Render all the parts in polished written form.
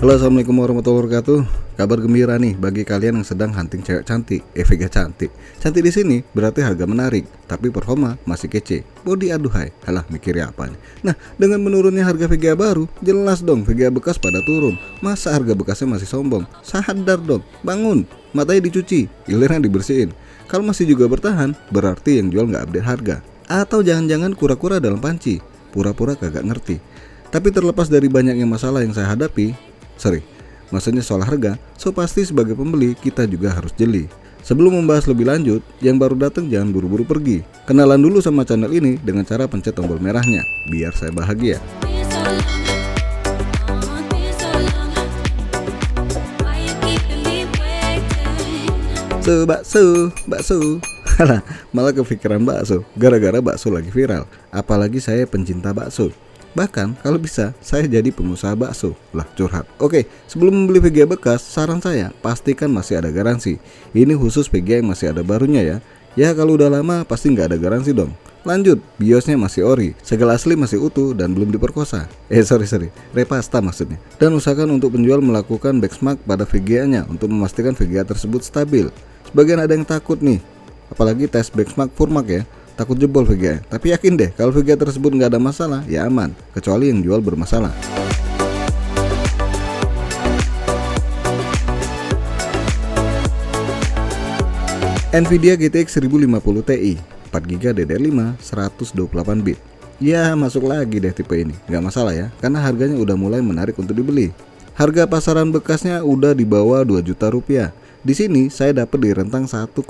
Halo, assalamualaikum warahmatullahi wabarakatuh. Kabar gembira nih bagi kalian yang sedang hunting cewek cantik. Vega cantik. Cantik di sini berarti harga menarik, tapi performa masih kece. Body aduhai. Halah, mikirnya apa nih? Nah, dengan menurunnya harga Vega baru, jelas dong Vega bekas pada turun. Masa harga bekasnya masih sombong? Sadar dong, bangun. Matanya dicuci, giliran dibersihin. Kalau masih juga bertahan, berarti yang jual nggak update harga. Atau jangan-jangan kura-kura dalam panci, pura-pura kagak ngerti. Tapi terlepas dari banyaknya masalah yang saya hadapi, maksudnya soal harga, so pasti sebagai pembeli kita juga harus jeli. Sebelum membahas lebih lanjut, yang baru datang jangan buru-buru pergi. Kenalan dulu sama channel ini dengan cara pencet tombol merahnya, biar saya bahagia. Bakso. Halah, malah kepikiran bakso, gara-gara bakso lagi viral. Apalagi saya pencinta bakso. Bahkan kalau bisa saya jadi pengusaha bakso. Lah, curhat. Oke, sebelum membeli VGA bekas, saran saya pastikan masih ada garansi. Ini khusus VGA yang masih ada barunya ya. Ya kalau udah lama pasti nggak ada garansi dong. Lanjut, biosnya masih ori, segel asli masih utuh dan belum diperkosa. Repasta maksudnya. Dan usahakan untuk penjual melakukan benchmark pada VGA-nya untuk memastikan VGA tersebut stabil. Sebagian ada yang takut nih, apalagi tes benchmark Furmark ya. Takut jebol VGA, tapi yakin deh kalau VGA tersebut nggak ada masalah, ya aman, kecuali yang jual bermasalah. Nvidia GTX 1050 Ti 4GB DDR5 128 bit. Ya masuk lagi deh tipe ini, nggak masalah ya, karena harganya udah mulai menarik untuk dibeli. Harga pasaran bekasnya udah di bawah 2 juta rupiah. Di sini saya dapat di rentang 1,8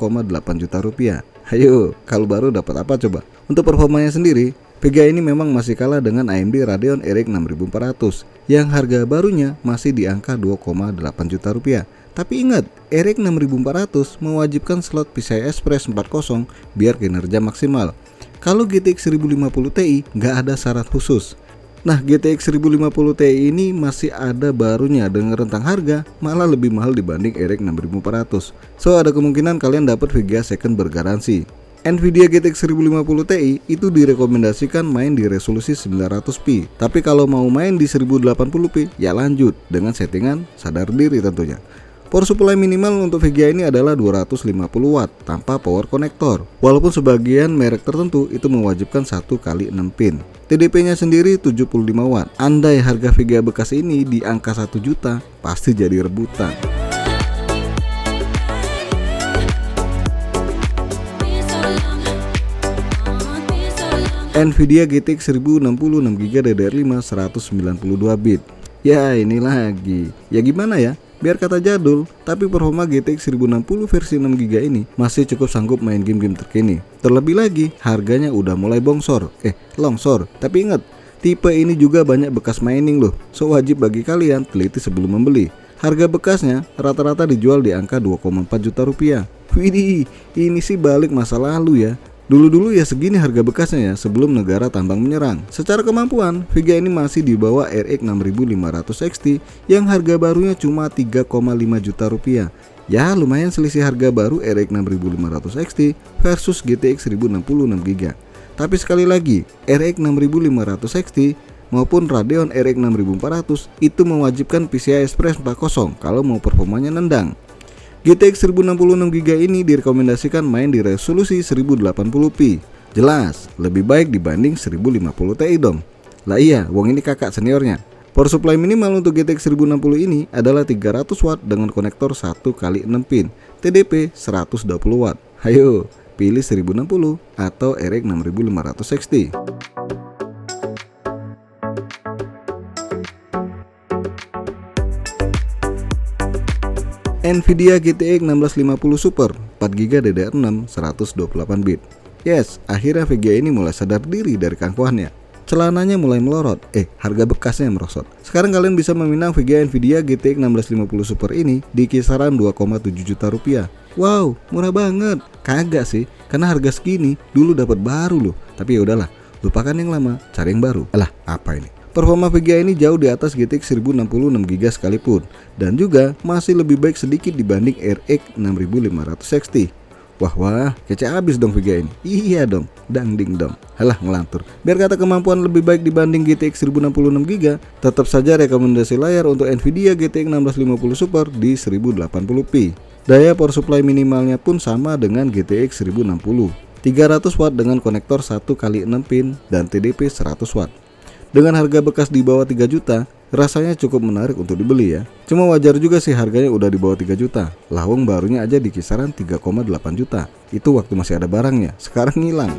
juta rupiah. Ayo, kalau baru dapat apa coba? Untuk performanya sendiri, VGA ini memang masih kalah dengan AMD Radeon RX 6400 yang harga barunya masih di angka 2,8 juta rupiah. Tapi ingat, RX 6400 mewajibkan slot PCI Express 40 biar kinerja maksimal. Kalau GTX 1050 Ti nggak ada syarat khusus. Nah, GTX 1050 Ti ini masih ada barunya dengan rentang harga malah lebih mahal dibanding RX 6400. So, ada kemungkinan kalian dapat VGA second bergaransi. Nvidia GTX 1050 Ti itu direkomendasikan main di resolusi 900p. Tapi kalau mau main di 1080p, ya lanjut dengan settingan sadar diri tentunya. Power supply minimal untuk VGA ini adalah 250 watt tanpa power connector. Walaupun sebagian merek tertentu itu mewajibkan 1x6 pin. TDP-nya sendiri 75 watt. Andai harga VGA bekas ini di angka 1 juta, pasti jadi rebutan. Nvidia GTX 1060 6GB DDR5 192 bit. Ya ini lagi. Ya gimana ya? Biar kata jadul, tapi performa GTX 1060 versi 6GB ini masih cukup sanggup main game-game terkini. Terlebih lagi, harganya udah mulai longsor. Tapi ingat, tipe ini juga banyak bekas mining loh. So wajib bagi kalian teliti sebelum membeli. Harga bekasnya rata-rata dijual di angka 2,4 juta rupiah. Widih, ini sih balik masa lalu ya. Dulu-dulu ya segini harga bekasnya ya sebelum negara tambang menyerang. Secara kemampuan, VGA ini masih di bawah RX 6500 XT yang harga barunya cuma 3,5 juta rupiah. Ya lumayan selisih harga baru RX 6500 XT versus GTX 1060 6GB. Tapi sekali lagi, RX 6500 XT maupun Radeon RX 6400 itu mewajibkan PCI Express 40 kalau mau performanya nendang. GTX 1060GB ini direkomendasikan main di resolusi 1080p. Jelas, lebih baik dibanding 1050 Ti dong. Lah iya, wong ini kakak seniornya. Power supply minimal untuk GTX 1060 ini adalah 300 watt dengan konektor 1x6 pin. TDP 120 watt. Ayo, pilih 1060 atau RX 6500 XT. Nvidia GTX 1650 Super 4GB DDR6 128 bit. Yes, akhirnya VGA ini mulai sadar diri dari kangkuhannya. Celananya mulai melorot, harga bekasnya merosot. Sekarang kalian bisa meminang VGA Nvidia GTX 1650 Super ini di kisaran 2,7 juta rupiah. Wow, murah banget. Kagak sih, karena harga segini dulu dapat baru loh. Tapi ya udahlah, lupakan yang lama, cari yang baru. Alah, apa ini? Performa VGA ini jauh di atas GTX 1060 6GB sekalipun, dan juga masih lebih baik sedikit dibanding RX 6500 XT. Wah, kece abis dong VGA ini. Iya dong, dangding dong. Halah ngelantur. Biar kata kemampuan lebih baik dibanding GTX 1066GB, tetap saja rekomendasi layar untuk Nvidia GTX 1650 Super di 1080p. Daya power supply minimalnya pun sama dengan GTX 1060. 300 watt dengan konektor 1x6 pin dan TDP 100 watt. Dengan harga bekas di bawah 3 juta, rasanya cukup menarik untuk dibeli ya. Cuma wajar juga sih harganya udah di bawah 3 juta. Lawang barunya aja di kisaran 3,8 juta. Itu waktu masih ada barangnya, sekarang hilang.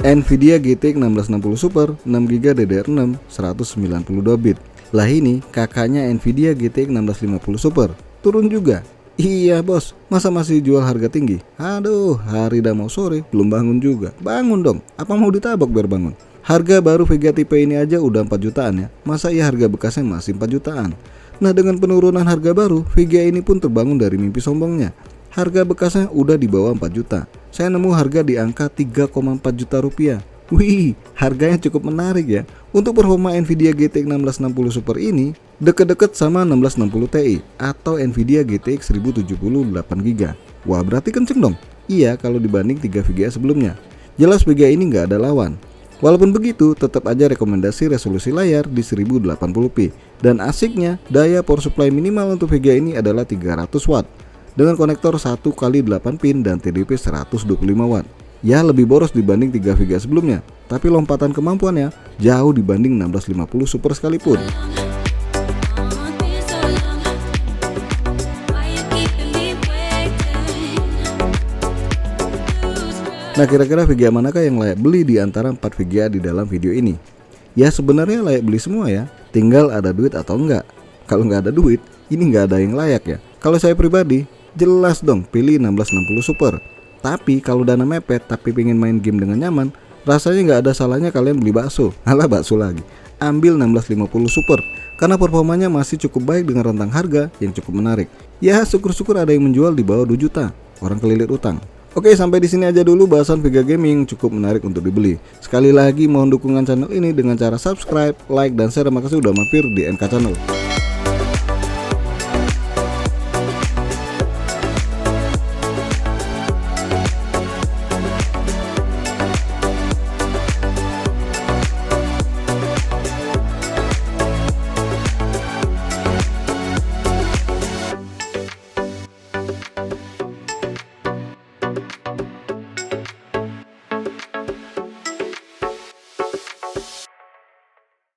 Nvidia GTX 1660 Super 6GB DDR6 192 bit. Lah ini kakaknya Nvidia GTX 1650 Super, turun juga. Iya bos, masa masih jual harga tinggi? Aduh, hari dah mau sore, belum bangun juga. Bangun dong, apa mau ditabok biar bangun? Harga baru VGA tipe ini aja udah 4 jutaan ya. Masa iya harga bekasnya masih 4 jutaan? Nah dengan penurunan harga baru, VGA ini pun terbangun dari mimpi sombongnya. Harga bekasnya udah di bawah 4 juta. Saya nemu harga di angka 3,4 juta rupiah. Wih, harganya cukup menarik ya. Untuk performa Nvidia GTX 1660 Super ini deket-deket sama 1660 Ti atau Nvidia GTX 1070 8GB. Wah, berarti kenceng dong. Iya, kalau dibanding 3 VGA sebelumnya. Jelas VGA ini nggak ada lawan. Walaupun begitu, tetap aja rekomendasi resolusi layar di 1080p. Dan asiknya, daya power supply minimal untuk VGA ini adalah 300 watt dengan konektor 1x8 pin dan TDP 125 watt. Ya lebih boros dibanding 3 VGA sebelumnya, tapi lompatan kemampuannya jauh dibanding 1650 Super sekalipun. Nah kira-kira VGA manakah yang layak beli di antara 4 VGA di dalam video ini? Ya sebenarnya layak beli semua ya, tinggal ada duit atau enggak. Kalau nggak ada duit, ini nggak ada yang layak ya. Kalau saya pribadi, jelas dong pilih 1660 Super. Tapi kalau dana mepet tapi pengen main game dengan nyaman, rasanya nggak ada salahnya kalian beli bakso. Alah bakso lagi. Ambil 1650 Super karena performanya masih cukup baik dengan rentang harga yang cukup menarik. Ya syukur-syukur ada yang menjual di bawah 2 juta. Orang kelilit utang. Oke, sampai di sini aja dulu bahasan VGA gaming, cukup menarik untuk dibeli. Sekali lagi mohon dukungan channel ini dengan cara subscribe, like, dan share. Makasih udah mampir di NK Channel.